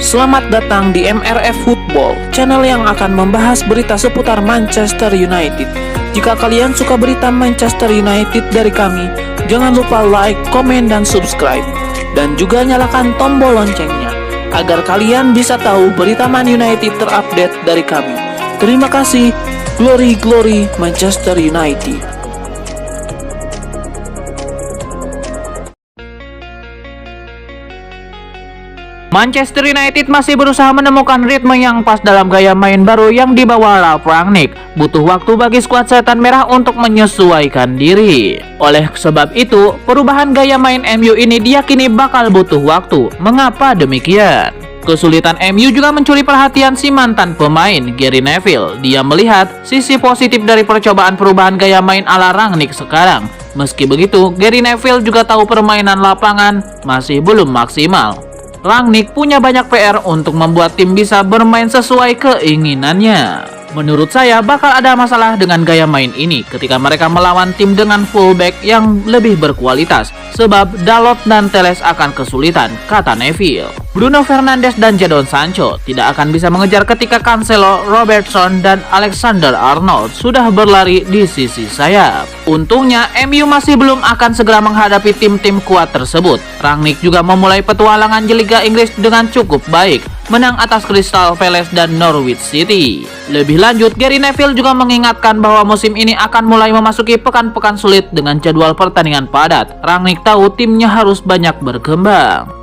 Selamat datang di MRF Football, channel yang akan membahas berita seputar Manchester United. Jika kalian suka berita Manchester United dari kami, jangan lupa like, komen, dan subscribe. Dan juga nyalakan tombol loncengnya, agar kalian bisa tahu berita Man United terupdate dari kami. Terima kasih, Glory Glory Manchester United. Manchester United masih berusaha menemukan ritme yang pas dalam gaya main baru yang dibawa Ralf Rangnick. Butuh waktu bagi skuad setan merah untuk menyesuaikan diri. Oleh sebab itu, perubahan gaya main MU ini diyakini bakal butuh waktu. Mengapa demikian? Kesulitan MU juga mencuri perhatian si mantan pemain, Gary Neville. Dia melihat sisi positif dari percobaan perubahan gaya main ala Rangnick sekarang. Meski begitu, Gary Neville juga tahu permainan lapangan masih belum maksimal. Rangnick punya banyak PR untuk membuat tim bisa bermain sesuai keinginannya. Menurut saya bakal ada masalah dengan gaya main ini ketika mereka melawan tim dengan fullback yang lebih berkualitas, sebab Dalot dan Telles akan kesulitan, kata Neville. Bruno Fernandes dan Jadon Sancho tidak akan bisa mengejar ketika Cancelo, Robertson, dan Alexander-Arnold sudah berlari di sisi sayap. Untungnya, MU masih belum akan segera menghadapi tim-tim kuat tersebut. Rangnick juga memulai petualangan di Liga Inggris dengan cukup baik, menang atas Crystal Palace dan Norwich City. Lebih lanjut, Gary Neville juga mengingatkan bahwa musim ini akan mulai memasuki pekan-pekan sulit dengan jadwal pertandingan padat. Rangnick tahu timnya harus banyak berkembang.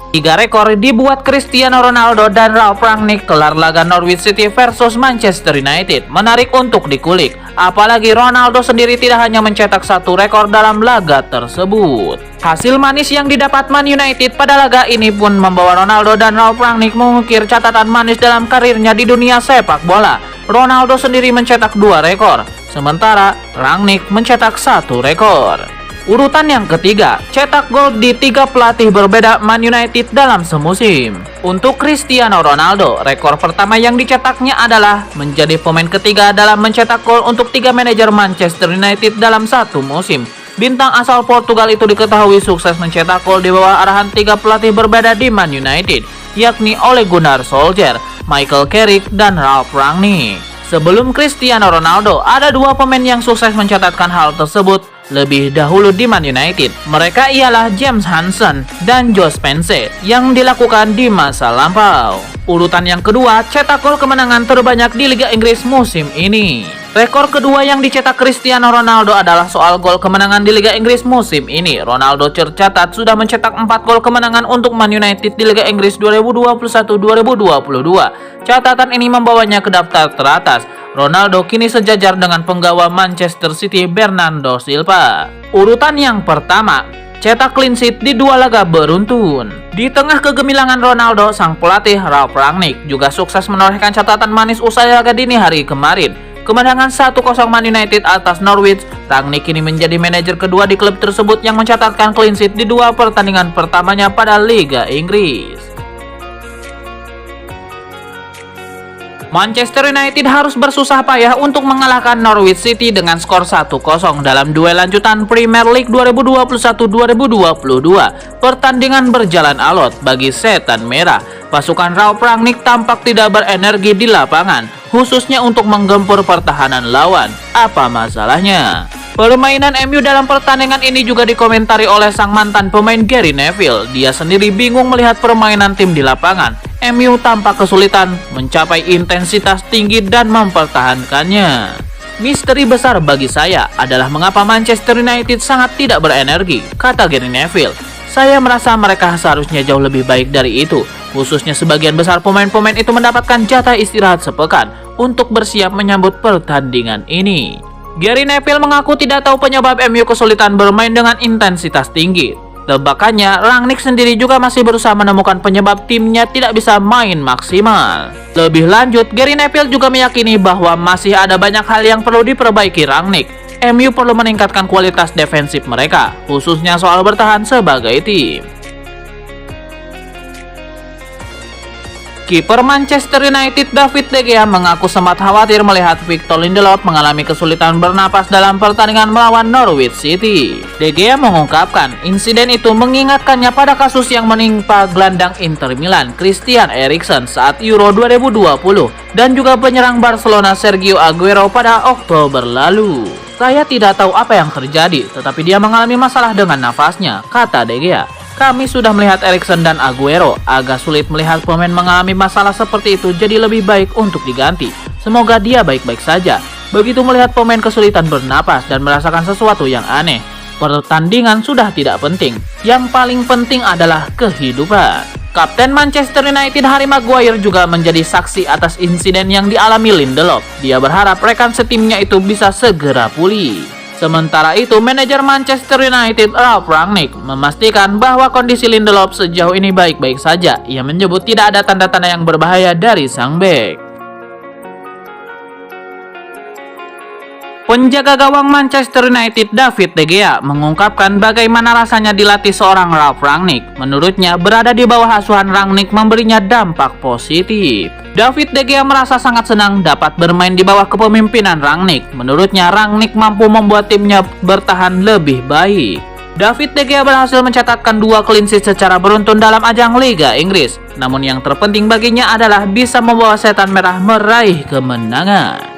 3 rekor dibuat Cristiano Ronaldo dan Ralf Rangnick kelar laga Norwich City versus Manchester United. Menarik untuk dikulik, apalagi Ronaldo sendiri tidak hanya mencetak 1 rekor dalam laga tersebut. Hasil manis yang didapat Man United pada laga ini pun membawa Ronaldo dan Ralf Rangnick mengukir catatan manis dalam karirnya di dunia sepak bola. Ronaldo sendiri mencetak 2 rekor, sementara Rangnick mencetak 1 rekor. Urutan yang ketiga, cetak gol di 3 pelatih berbeda Man United dalam semusim. Untuk Cristiano Ronaldo, rekor pertama yang dicetaknya adalah menjadi pemain ketiga dalam mencetak gol untuk 3 manajer Manchester United dalam satu musim. Bintang asal Portugal itu diketahui sukses mencetak gol di bawah arahan 3 pelatih berbeda di Man United, yakni Ole Gunnar Solskjaer, Michael Carrick, dan Ralf Rangnick. Sebelum Cristiano Ronaldo, ada 2 pemain yang sukses mencatatkan hal tersebut lebih dahulu di Man United. Mereka ialah James Hansen dan Josh Pense yang dilakukan di masa lampau. Urutan yang kedua, cetak gol kemenangan terbanyak di Liga Inggris musim ini. Rekor kedua yang dicetak Cristiano Ronaldo adalah soal gol kemenangan di Liga Inggris musim ini. Ronaldo tercatat sudah mencetak 4 gol kemenangan untuk Man United di Liga Inggris 2021-2022. Catatan ini membawanya ke daftar teratas. Ronaldo kini sejajar dengan penggawa Manchester City Bernardo Silva. Urutan yang pertama, cetak clean sheet di 2 laga beruntun. Di tengah kegemilangan Ronaldo, sang pelatih Ralf Rangnick juga sukses menorehkan catatan manis usai laga dini hari kemarin. Kemenangan 1-0 Man United atas Norwich, Rangnick kini menjadi manajer kedua di klub tersebut yang mencatatkan clean sheet di 2 pertandingan pertamanya pada Liga Inggris. Manchester United harus bersusah payah untuk mengalahkan Norwich City dengan skor 1-0 dalam duel lanjutan Premier League 2021-2022. Pertandingan berjalan alot bagi setan merah. Pasukan Ralf Rangnick tampak tidak berenergi di lapangan, khususnya untuk menggempur pertahanan lawan. Apa masalahnya? Permainan MU dalam pertandingan ini juga dikomentari oleh sang mantan pemain Gary Neville. Dia sendiri bingung melihat permainan tim di lapangan. MU tampak kesulitan mencapai intensitas tinggi dan mempertahankannya. Misteri besar bagi saya adalah mengapa Manchester United sangat tidak berenergi, kata Gary Neville. Saya merasa mereka seharusnya jauh lebih baik dari itu, khususnya sebagian besar pemain-pemain itu mendapatkan jatah istirahat sepekan untuk bersiap menyambut pertandingan ini. Gary Neville mengaku tidak tahu penyebab MU kesulitan bermain dengan intensitas tinggi. Tebakannya, Rangnick sendiri juga masih berusaha menemukan penyebab timnya tidak bisa main maksimal. Lebih lanjut, Gary Neville juga meyakini bahwa masih ada banyak hal yang perlu diperbaiki Rangnick. MU perlu meningkatkan kualitas defensif mereka, khususnya soal bertahan sebagai tim. Kiper Manchester United David De Gea mengaku sempat khawatir melihat Victor Lindelof mengalami kesulitan bernapas dalam pertandingan melawan Norwich City. De Gea mengungkapkan insiden itu mengingatkannya pada kasus yang menimpa gelandang Inter Milan Christian Eriksen saat Euro 2020 dan juga penyerang Barcelona Sergio Aguero pada Oktober lalu. Saya tidak tahu apa yang terjadi, tetapi dia mengalami masalah dengan nafasnya, kata De Gea. Kami sudah melihat Eriksen dan Aguero, agak sulit melihat pemain mengalami masalah seperti itu, jadi lebih baik untuk diganti. Semoga dia baik-baik saja. Begitu melihat pemain kesulitan bernapas dan merasakan sesuatu yang aneh. Pertandingan sudah tidak penting, yang paling penting adalah kehidupan. Kapten Manchester United Harry Maguire juga menjadi saksi atas insiden yang dialami Lindelof. Dia berharap rekan setimnya itu bisa segera pulih. Sementara itu, manajer Manchester United Ralf Rangnick memastikan bahwa kondisi Lindelof sejauh ini baik-baik saja. Ia menyebut tidak ada tanda-tanda yang berbahaya dari sang bek. Penjaga gawang Manchester United David De Gea mengungkapkan bagaimana rasanya dilatih seorang Ralf Rangnick. Menurutnya, berada di bawah asuhan Rangnick memberinya dampak positif. David De Gea merasa sangat senang dapat bermain di bawah kepemimpinan Rangnick. Menurutnya, Rangnick mampu membuat timnya bertahan lebih baik. David De Gea berhasil mencatatkan 2 clean sheet secara beruntun dalam ajang Liga Inggris. Namun yang terpenting baginya adalah bisa membawa Setan Merah meraih kemenangan.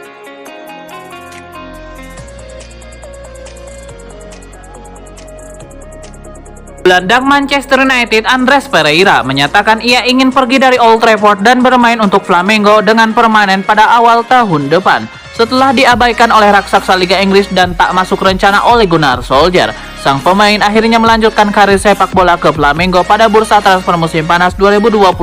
Gelandang Manchester United Andreas Pereira menyatakan ia ingin pergi dari Old Trafford dan bermain untuk Flamengo dengan permanen pada awal tahun depan. Setelah diabaikan oleh raksasa Liga Inggris dan tak masuk rencana Ole Gunnar Solskjaer, sang pemain akhirnya melanjutkan karir sepak bola ke Flamengo pada bursa transfer musim panas 2021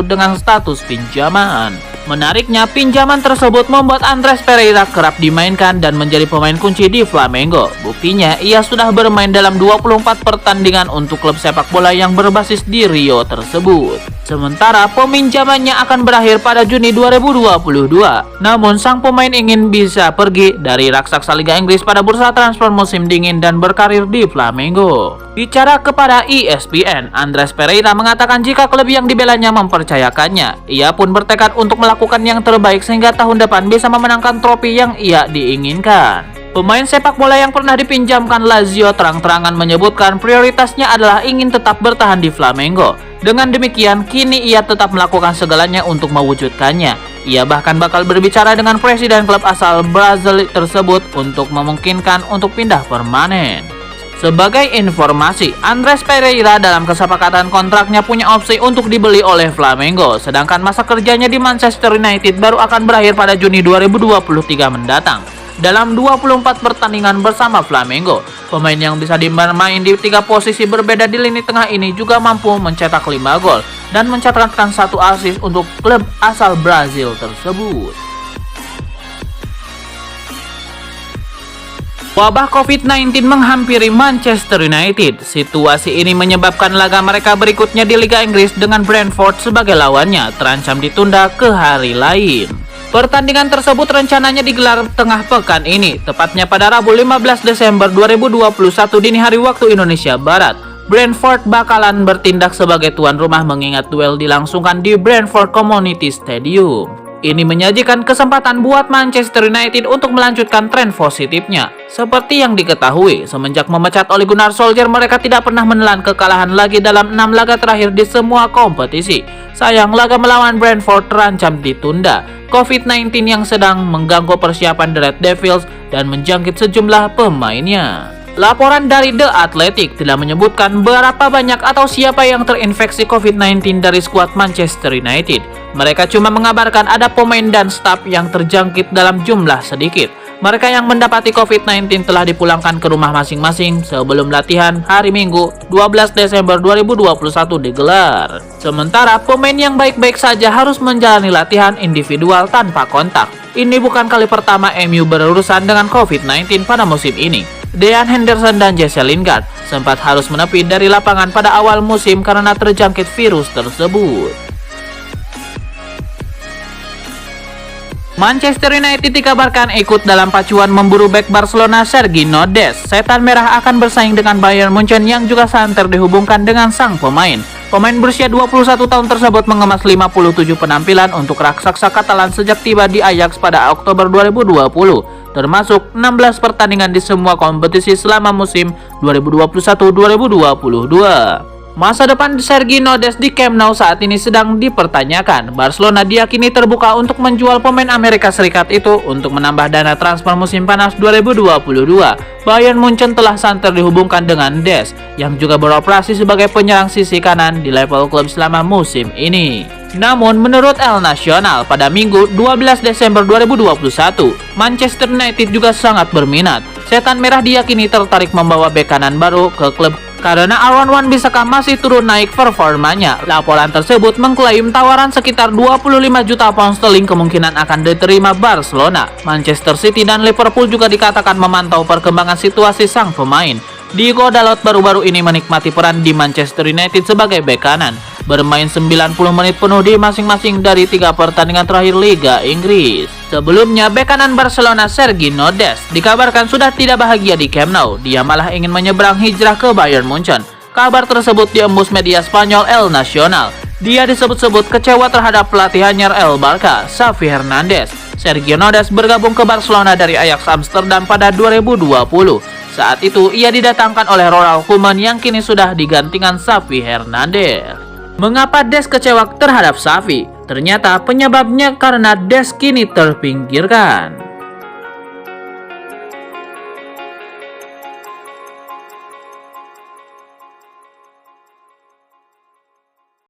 dengan status pinjaman. Menariknya, pinjaman tersebut membuat Andreas Pereira kerap dimainkan dan menjadi pemain kunci di Flamengo. Buktinya, ia sudah bermain dalam 24 pertandingan untuk klub sepak bola yang berbasis di Rio tersebut. Sementara, peminjamannya akan berakhir pada Juni 2022. Namun, sang pemain ingin bisa pergi dari raksasa Liga Inggris pada bursa transfer musim dingin dan berkarir di Flamengo. Bicara kepada ESPN, Andreas Pereira mengatakan jika klub yang dibelanya mempercayakannya, ia pun bertekad untuk melakukan yang terbaik sehingga tahun depan bisa memenangkan trofi yang ia diinginkan. Pemain sepak bola yang pernah dipinjamkan Lazio terang-terangan menyebutkan prioritasnya adalah ingin tetap bertahan di Flamengo. Dengan demikian, kini ia tetap melakukan segalanya untuk mewujudkannya. Ia bahkan bakal berbicara dengan presiden klub asal Brazil tersebut untuk memungkinkan untuk pindah permanen. Sebagai informasi, Andreas Pereira dalam kesepakatan kontraknya punya opsi untuk dibeli oleh Flamengo, sedangkan masa kerjanya di Manchester United baru akan berakhir pada Juni 2023 mendatang. Dalam 24 pertandingan bersama Flamengo, pemain yang bisa bermain di 3 posisi berbeda di lini tengah ini juga mampu mencetak 5 gol dan mencatatkan 1 assist untuk klub asal Brazil tersebut. Wabah COVID-19 menghampiri Manchester United. Situasi ini menyebabkan laga mereka berikutnya di Liga Inggris dengan Brentford sebagai lawannya terancam ditunda ke hari lain. Pertandingan tersebut rencananya digelar tengah pekan ini, tepatnya pada Rabu 15 Desember 2021 dini hari waktu Indonesia Barat. Brentford bakalan bertindak sebagai tuan rumah mengingat duel dilangsungkan di Brentford Community Stadium. Ini menyajikan kesempatan buat Manchester United untuk melanjutkan tren positifnya. Seperti yang diketahui, semenjak memecat Ole Gunnar Solskjaer, mereka tidak pernah menelan kekalahan lagi dalam 6 laga terakhir di semua kompetisi. Sayang, laga melawan Brentford terancam ditunda. COVID-19 yang sedang mengganggu persiapan The Red Devils dan menjangkit sejumlah pemainnya. Laporan dari The Athletic tidak menyebutkan berapa banyak atau siapa yang terinfeksi COVID-19 dari skuad Manchester United. Mereka cuma mengabarkan ada pemain dan staf yang terjangkit dalam jumlah sedikit. Mereka yang mendapati COVID-19 telah dipulangkan ke rumah masing-masing sebelum latihan hari Minggu 12 Desember 2021 digelar. Sementara pemain yang baik-baik saja harus menjalani latihan individual tanpa kontak. Ini bukan kali pertama MU berurusan dengan COVID-19 pada musim ini. Dean Henderson dan Jesse Lingard sempat harus menepi dari lapangan pada awal musim karena terjangkit virus tersebut. Manchester United dikabarkan ikut dalam pacuan memburu bek Barcelona Sergio Dest. Setan Merah akan bersaing dengan Bayern Munchen yang juga santer dihubungkan dengan sang pemain. Pemain berusia 21 tahun tersebut mengemas 57 penampilan untuk raksasa Katalan sejak tiba di Ajax pada Oktober 2020, termasuk 16 pertandingan di semua kompetisi selama musim 2021-2022. Masa depan Serginho Dest di Camp Nou saat ini sedang dipertanyakan. Barcelona diyakini terbuka untuk menjual pemain Amerika Serikat itu untuk menambah dana transfer musim panas 2022. Bayern Munchen telah santer dihubungkan dengan Dest, yang juga beroperasi sebagai penyerang sisi kanan di level klub selama musim ini. Namun, menurut El Nacional, pada Minggu 12 Desember 2021, Manchester United juga sangat berminat. Setan Merah diyakini tertarik membawa bek kanan baru ke klub karena Aaron Wan Bissaka masih turun naik performanya. Laporan tersebut mengklaim tawaran sekitar 25 juta pound sterling kemungkinan akan diterima Barcelona. Manchester City dan Liverpool juga dikatakan memantau perkembangan situasi sang pemain. Diego Dalot baru-baru ini menikmati peran di Manchester United sebagai bek kanan, bermain 90 menit penuh di masing-masing dari 3 pertandingan terakhir Liga Inggris. Sebelumnya, bek kanan Barcelona Serginho Dest dikabarkan sudah tidak bahagia di Camp Nou. Dia malah ingin menyeberang hijrah ke Bayern Munchen. Kabar tersebut diembus media Spanyol El Nacional. Dia disebut-sebut kecewa terhadap pelatihannya El Barca, Xavi Hernandez. Serginho Dest bergabung ke Barcelona dari Ajax Amsterdam pada 2020. Saat itu, ia didatangkan oleh Ronald Koeman yang kini sudah digantikan Xavi Hernandez. Mengapa Dest kecewa terhadap Xavi? Ternyata penyebabnya karena Dest kini terpinggirkan.